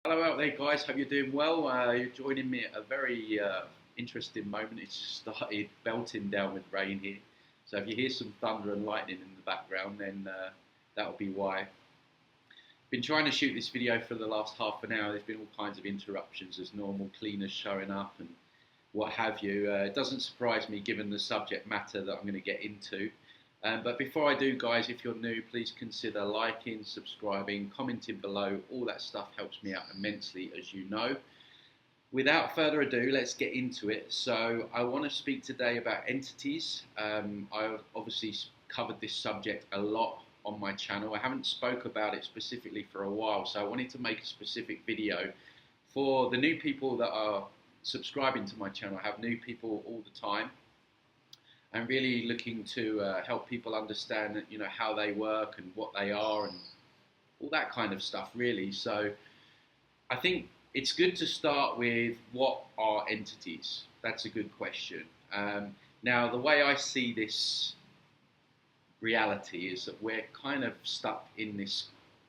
Hello out there, guys. Hope you're doing well. You're joining me at a very interesting moment. It's started belting down with rain here. So if you hear some thunder and lightning in the background, then that'll be why. Been trying to shoot this video for the last half an hour. There's been all kinds of interruptions as normal, cleaners showing up and what have you. It doesn't surprise me given the subject matter that I'm going to get into. But before I do, guys, if you're new, please consider liking, subscribing, commenting below. All that stuff helps me out immensely, as you know. Without further ado, let's get into it. So I want to speak today about entities. I've obviously covered this subject a lot on my channel. I haven't spoke about it specifically for a while, so I wanted to make a specific video for the new people that are subscribing to my channel. I have new people all the time. I'm really looking to help people understand, how they work and what they are and all that kind of stuff, really. So I think it's good to start with what are entities? That's a good question. Now, the way I see this reality is that we're kind of stuck in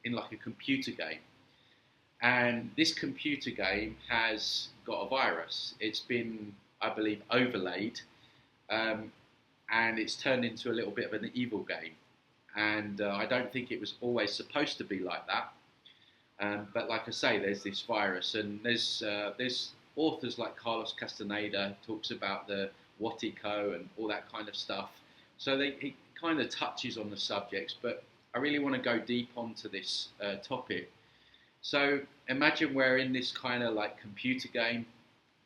like a computer game. And this computer game has got a virus. It's been, I believe, overlaid. And it's turned into a little bit of an evil game. And I don't think it was always supposed to be like that. But like I say, there's this virus, and there's authors like Carlos Castaneda talks about the Watico and all that kind of stuff. So he kind of touches on the subjects, but I really want to go deep onto this topic. So imagine we're in this kind of like computer game,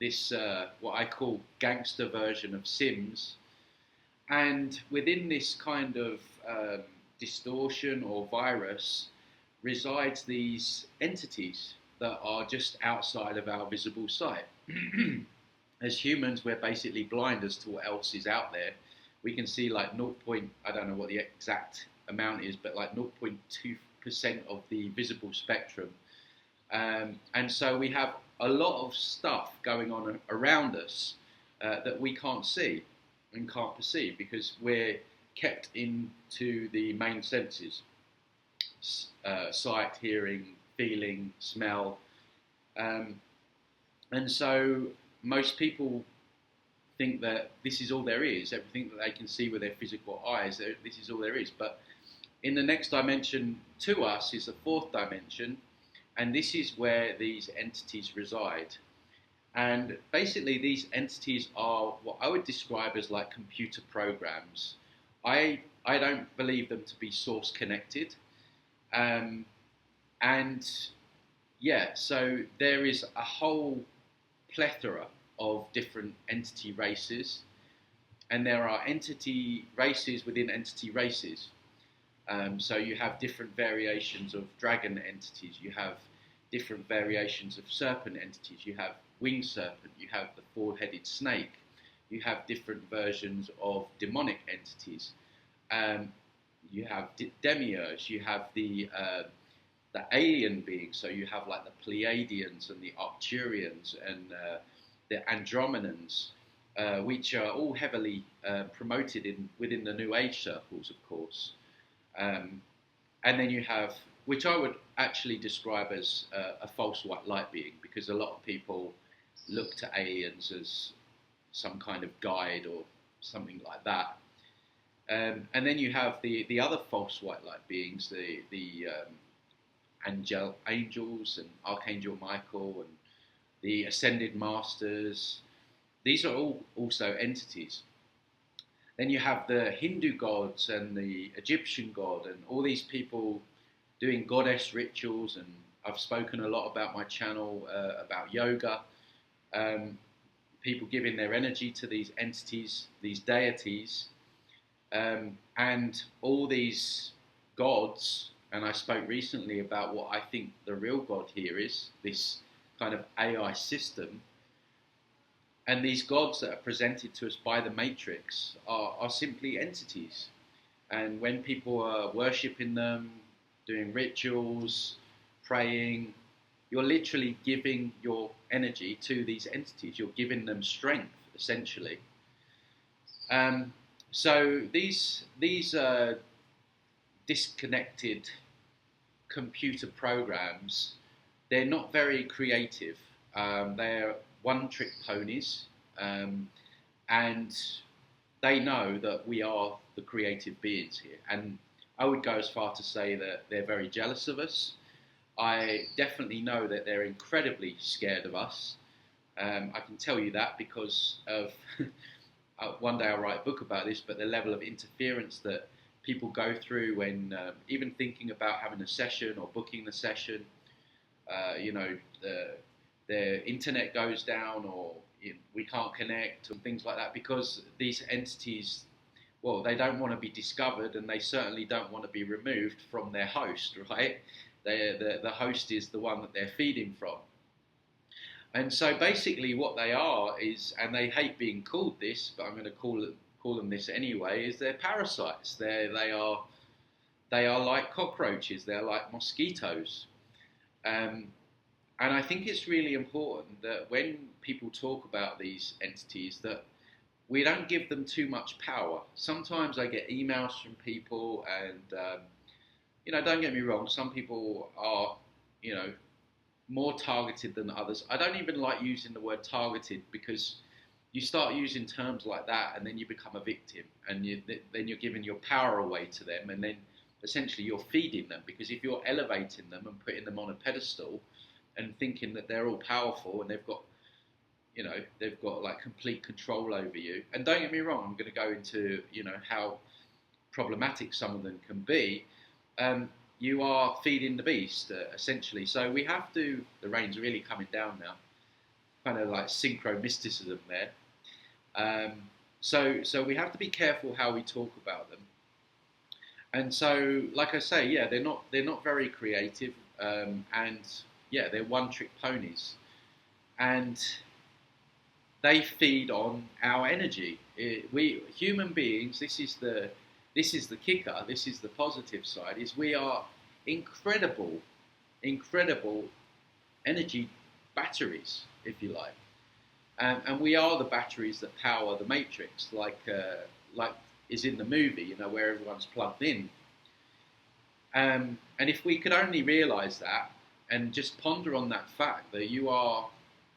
this what I call gangster version of Sims. And within this kind of distortion or virus resides these entities that are just outside of our visible sight. As humans, we're basically blind as to what else is out there. We can see like I don't know what the exact amount is, but like 0.2% of the visible spectrum. And so we have a lot of stuff going on around us that we can't see and can't perceive because we're kept into the main senses, sight, hearing, feeling, smell, and so most people think that this is all there is, everything that they can see with their physical eyes, this is all there is. But in the next dimension to us is the fourth dimension, and this is where these entities reside. And basically, these entities are what I would describe as like computer programs. I don't believe them to be source connected. And yeah, so there is a whole plethora of different entity races. And there are entity races within entity races. So you have different variations of dragon entities. You have different variations of serpent entities. You have winged serpent, you have the four-headed snake, you have different versions of demonic entities, you have demiurge, you have the alien beings, so you have like the Pleiadians and the Arcturians and the Andromedans, which are all heavily promoted within the New Age circles, of course. And then you have, which I would actually describe as a false white light being, because a lot of people look to aliens as some kind of guide or something like that. And then you have the other false white light beings, the angels and Archangel Michael and the ascended masters. These are all also entities. Then you have the Hindu gods and the Egyptian god and all these people doing goddess rituals, and I've spoken a lot about my channel about yoga. People giving their energy to these entities, these deities, and all these gods. And I spoke recently about what I think the real God here is, this kind of AI system. And these gods that are presented to us by the Matrix are simply entities. And when people are worshipping them, doing rituals, praying, you're literally giving your energy to these entities. You're giving them strength, essentially. So these disconnected computer programs, they're not very creative. They're one-trick ponies, and they know that we are the creative beings here. And I would go as far to say that they're very jealous of us. I definitely know that they're incredibly scared of us. I can tell you that because of one day I'll write a book about this, but the level of interference that people go through when even thinking about having a session or booking the session, the internet goes down, or we can't connect and things like that, because these entities, well, they don't want to be discovered, and they certainly don't want to be removed from their host, right? The host is the one that they're feeding from. And so basically what they are is, and they hate being called this, but I'm going to call them this anyway, is they're parasites. They are like cockroaches. They're like mosquitoes. And I think it's really important that when people talk about these entities, that we don't give them too much power. Sometimes I get emails from people, and don't get me wrong, some people are, more targeted than others. I don't even like using the word targeted, because you start using terms like that and then you become a victim, and then you're giving your power away to them, and then essentially you're feeding them, because if you're elevating them and putting them on a pedestal and thinking that they're all powerful and they've got like complete control over you. And don't get me wrong, I'm going to go into how problematic some of them can be. You are feeding the beast, essentially. So we have to, the rain's really coming down now, kind of like synchro mysticism there. So we have to be careful how we talk about them. And so, like I say, yeah, they're not very creative, and yeah, they're one-trick ponies, and they feed on our energy. We human beings, this is the kicker, this is the positive side, is we are incredible energy batteries, if you like. And we are the batteries that power the matrix, like is in the movie, where everyone's plugged in. And if we could only realise that, and just ponder on that fact that you are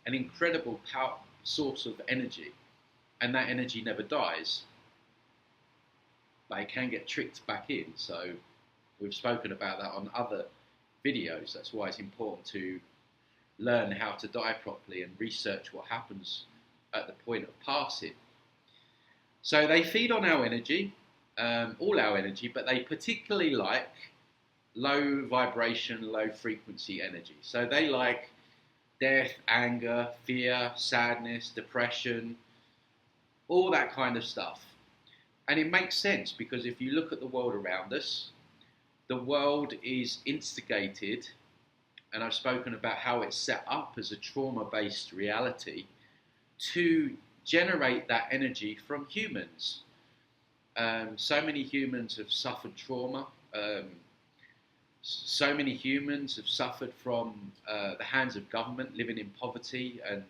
an incredible source of energy, and that energy never dies, but it can get tricked back in. So we've spoken about that on other videos. That's why it's important to learn how to die properly and research what happens at the point of passing. So they feed on our energy, all our energy, but they particularly like low vibration, low frequency energy. So they like death, anger, fear, sadness, depression, all that kind of stuff. And it makes sense, because if you look at the world around us, the world is instigated, and I've spoken about how it's set up as a trauma-based reality, to generate that energy from humans. So many humans have suffered trauma. So many humans have suffered from the hands of government, living in poverty, and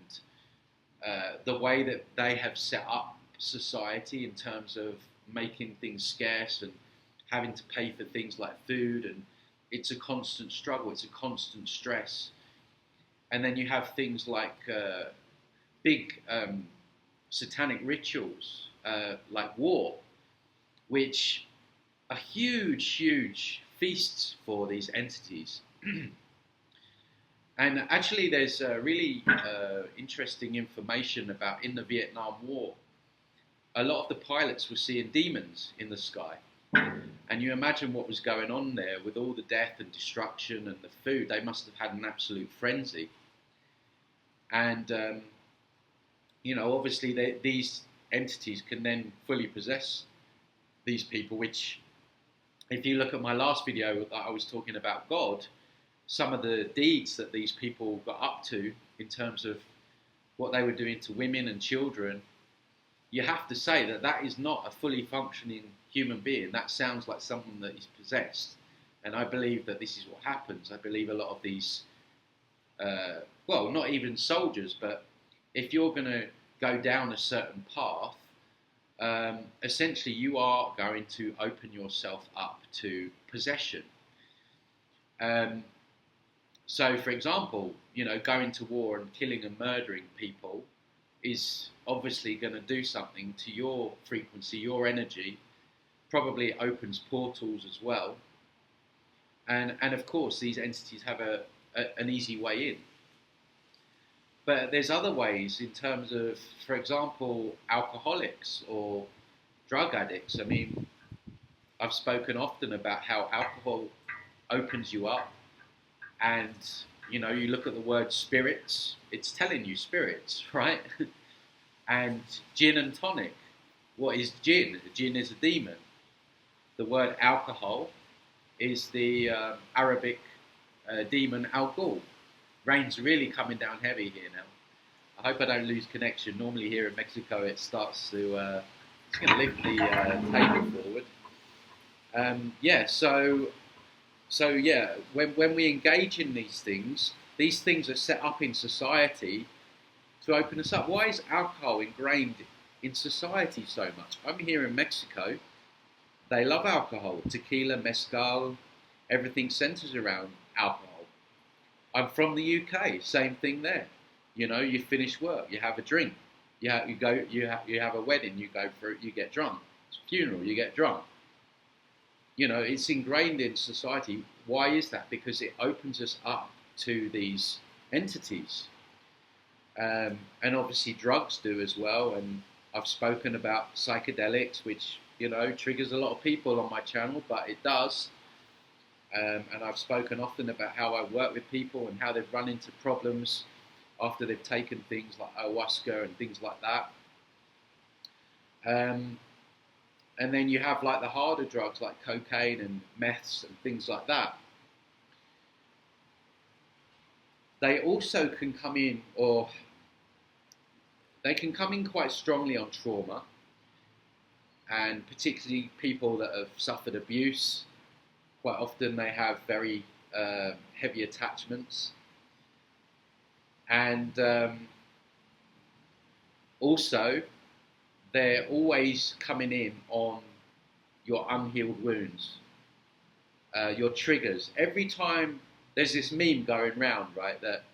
the way that they have set up society in terms of making things scarce and having to pay for things like food, and it's a constant struggle, it's a constant stress. And then you have things like big satanic rituals, like war, which are huge feasts for these entities. And actually there's really interesting information about, in the Vietnam War, a lot of the pilots were seeing demons in the sky. And you imagine what was going on there with all the death and destruction and the food. They must have had an absolute frenzy. And, obviously these entities can then fully possess these people, which, if you look at my last video that I was talking about God, some of the deeds that these people got up to in terms of what they were doing to women and children, you have to say that is not a fully functioning human being. That sounds like someone that is possessed. And I believe that this is what happens. I believe a lot of these, not even soldiers, but if you're going to go down a certain path, essentially you are going to open yourself up to possession. So, for example, going to war and killing and murdering people is obviously going to do something to your frequency, your energy. Probably opens portals as well. And of course, these entities have an easy way in. But there's other ways in terms of, for example, alcoholics or drug addicts. I mean, I've spoken often about how alcohol opens you up, and you look at the word spirits, it's telling you spirits, right? And gin and tonic. What is gin? Gin is a demon. The word alcohol is the Arabic demon Al-Ghul. Rain's really coming down heavy here now. I hope I don't lose connection. Normally here in Mexico it starts to... it's going to lift the table forward. When we engage in these things are set up in society to open us up. Why is alcohol ingrained in society so much? I'm here in Mexico. They love alcohol. Tequila, mezcal, everything centers around alcohol. I'm from the UK. Same thing there. You finish work, you have a drink. You have a wedding, you go for it, you get drunk. It's a funeral, you get drunk. It's ingrained in society. Why is that? Because it opens us up to these entities. And obviously drugs do as well. And I've spoken about psychedelics, which, triggers a lot of people on my channel, but it does. And I've spoken often about how I work with people and how they've run into problems after they've taken things like ayahuasca and things like that. And then you have like the harder drugs like cocaine and meths and things like that. They also can come in, or they can come in quite strongly on trauma, and particularly people that have suffered abuse. Quite often they have very heavy attachments. And also, they're always coming in on your unhealed wounds, your triggers. Every time, there's this meme going round, right, that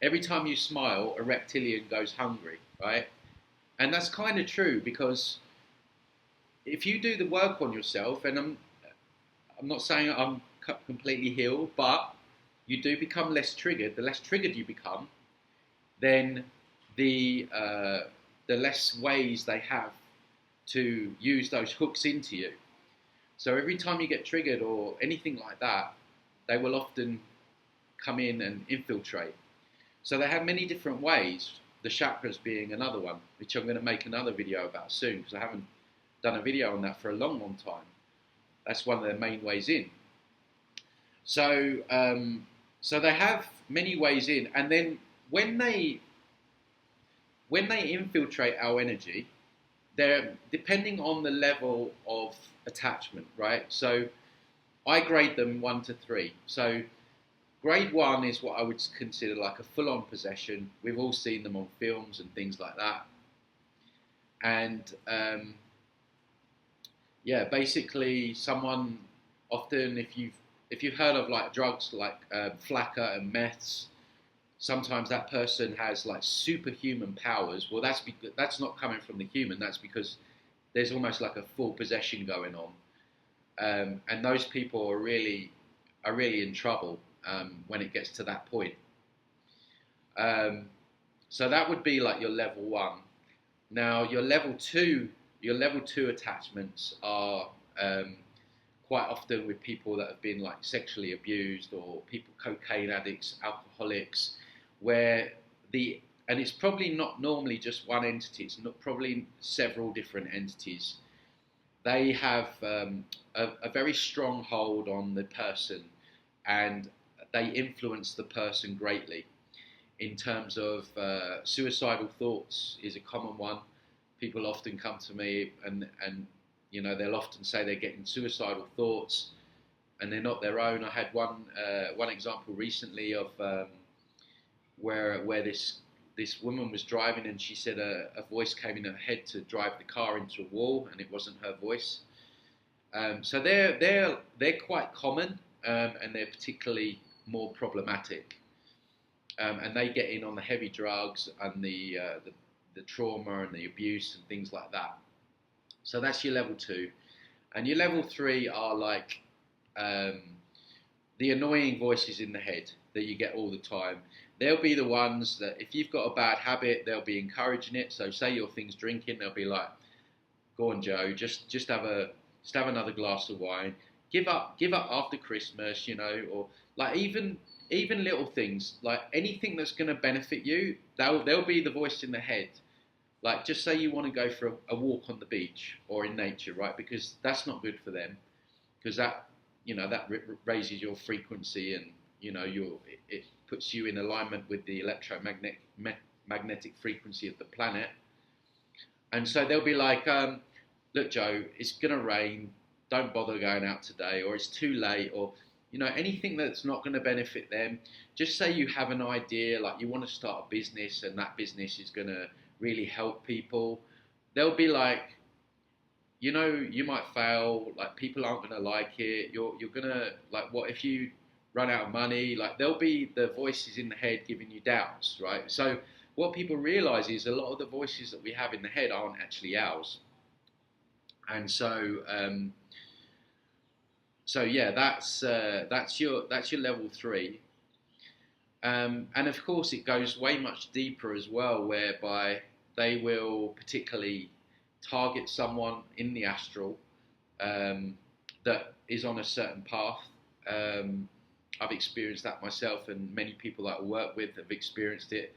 every time you smile, a reptilian goes hungry, right? And that's kind of true, because if you do the work on yourself, and I'm not saying I'm completely healed, but you do become less triggered. The less triggered you become, then the less ways they have to use those hooks into you. So every time you get triggered or anything like that, they will often come in and infiltrate. So they have many different ways, the chakras being another one, which I'm going to make another video about soon, because I haven't done a video on that for a long, long time. That's one of their main ways in. So they have many ways in, and then when they infiltrate our energy, they're depending on the level of attachment, right? So I grade them 1 to 3. So grade 1 is what I would consider like a full-on possession. We've all seen them on films and things like that. And basically someone, often if you've heard of like drugs like flakka and meths, sometimes that person has like superhuman powers. Well, that's not coming from the human. That's because there's almost like a full possession going on, and those people are really in trouble when it gets to that point. So that would be like your level 1. Now your level 2 attachments are quite often with people that have been like sexually abused, or people, cocaine addicts, alcoholics, and it's probably not normally just one entity, it's not probably several different entities. They have a very strong hold on the person, and they influence the person greatly. In terms of suicidal thoughts is a common one. People often come to me and they'll often say they're getting suicidal thoughts, and they're not their own. I had one example recently of where this woman was driving, and she said a voice came in her head to drive the car into a wall, and it wasn't her voice. So they're quite common, and they're particularly more problematic, and they get in on the heavy drugs and the trauma and the abuse and things like that. So that's your level 2, and your level 3 are like the annoying voices in the head that you get all the time. They'll be the ones that if you've got a bad habit, they'll be encouraging it. So say your thing's drinking, they'll be like, "Go on, Joe, just have another glass of wine. Give up after Christmas, you know." Or like even little things, like anything that's going to benefit you, they'll be the voice in the head. Like, just say you want to go for a walk on the beach or in nature, right? Because that's not good for them, because that, you know, that raises your frequency, and you know, it puts you in alignment with the electromagnetic frequency of the planet. And so they'll be like, "Look, Joe, it's gonna rain. Don't bother going out today," or "It's too late," or you know, anything that's not going to benefit them. Just say you have an idea, like you want to start a business, and that business is going to really help people. They'll be like, "You know, you might fail, like people aren't going to like it, you're going to, like, what if you run out of money?" Like, there'll be the voices in the head giving you doubts, right? So what people realize is a lot of the voices that we have in the head aren't actually ours. And so yeah, that's your level 3. And of course, it goes way much deeper as well, whereby they will particularly target someone in the astral that is on a certain path. I've experienced that myself, and many people that I work with have experienced it.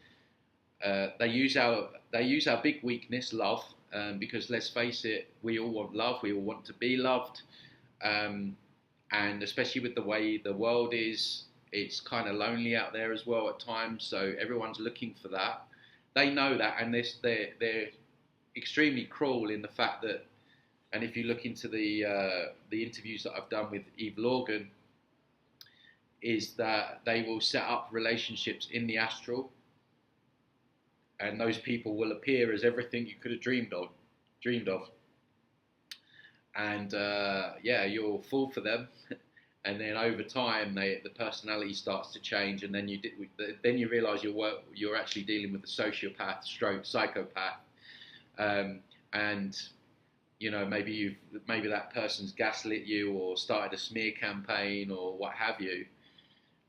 They use our big weakness, love, because let's face it, we all want love, we all want to be loved, and especially with the way the world is, it's kind of lonely out there as well at times. So everyone's looking for that. They know that, and they're extremely cruel in the fact that, and if you look into the interviews that I've done with Eve Lorgan, is that they will set up relationships in the astral, and those people will appear as everything you could have dreamed of, and yeah, you'll fall for them. And then over time, the personality starts to change, and then you realise you're actually dealing with a sociopath, stroke psychopath, and you know, maybe that person's gaslit you or started a smear campaign or what have you,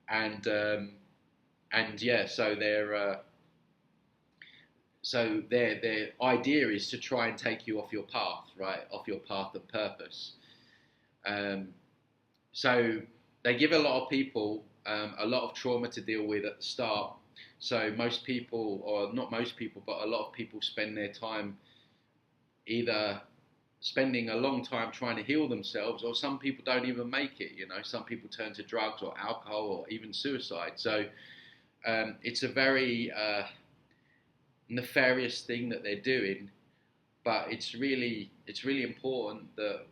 and yeah, so their idea is to try and take you off your path, right, off your path of purpose. So they give a lot of people a lot of trauma to deal with at the start. So most people, or not most people, but a lot of people spend their time either spending a long time trying to heal themselves, or some people don't even make it. You know, some people turn to drugs or alcohol or even suicide. So it's a very nefarious thing that they're doing, but it's really important that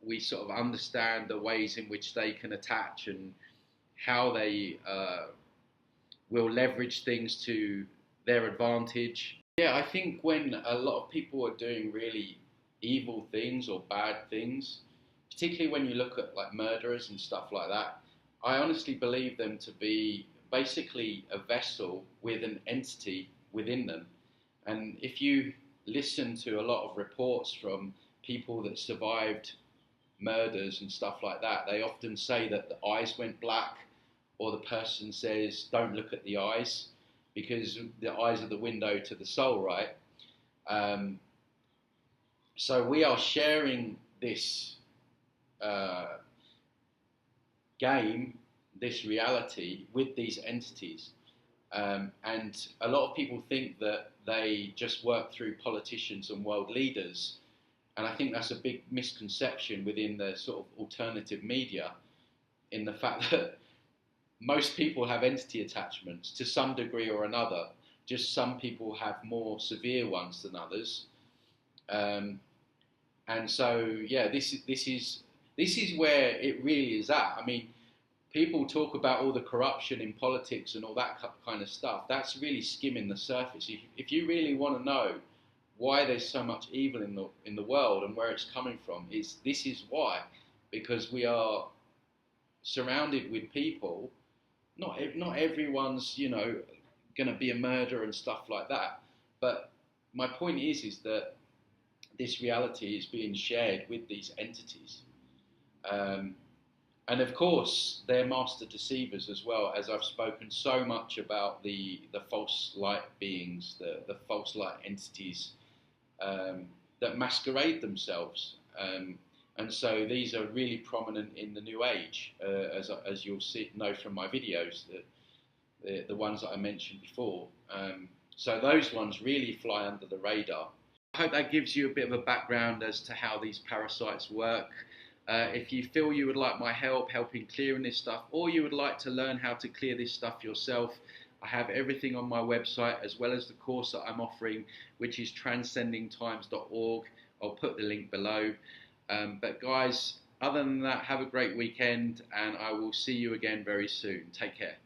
we sort of understand the ways in which they can attach and how they will leverage things to their advantage. Yeah, I think when a lot of people are doing really evil things or bad things, particularly when you look at like murderers and stuff like that, I honestly believe them to be basically a vessel with an entity within them. And if you listen to a lot of reports from people that survived murders and stuff like that, they often say that the eyes went black, or the person says, "Don't look at the eyes," because the eyes are the window to the soul, right? So we are sharing this game, this reality, with these entities. And a lot of people think that they just work through politicians and world leaders. And I think that's a big misconception within the sort of alternative media, in the fact that most people have entity attachments to some degree or another. Just some people have more severe ones than others. And so, yeah, this is where it really is at. I mean, people talk about all the corruption in politics and all that kind of stuff. That's really skimming the surface. If you really want to know why there's so much evil in the world and where it's coming from, this is why. Because we are surrounded with people not everyone's, you know, going to be a murderer and stuff like that. But my point is that this reality is being shared with these entities. And of course, they're master deceivers as well, as I've spoken so much about the false light beings, the false light entities that masquerade themselves. And so these are really prominent in the New Age, as you'll know from my videos, the ones that I mentioned before. So those ones really fly under the radar. I hope that gives you a bit of a background as to how these parasites work. If you feel you would like my help helping clearing this stuff, or you would like to learn how to clear this stuff yourself, I have everything on my website, as well as the course that I'm offering, which is transcendingtimes.org. I'll put the link below. But guys, other than that, have a great weekend, and I will see you again very soon. Take care.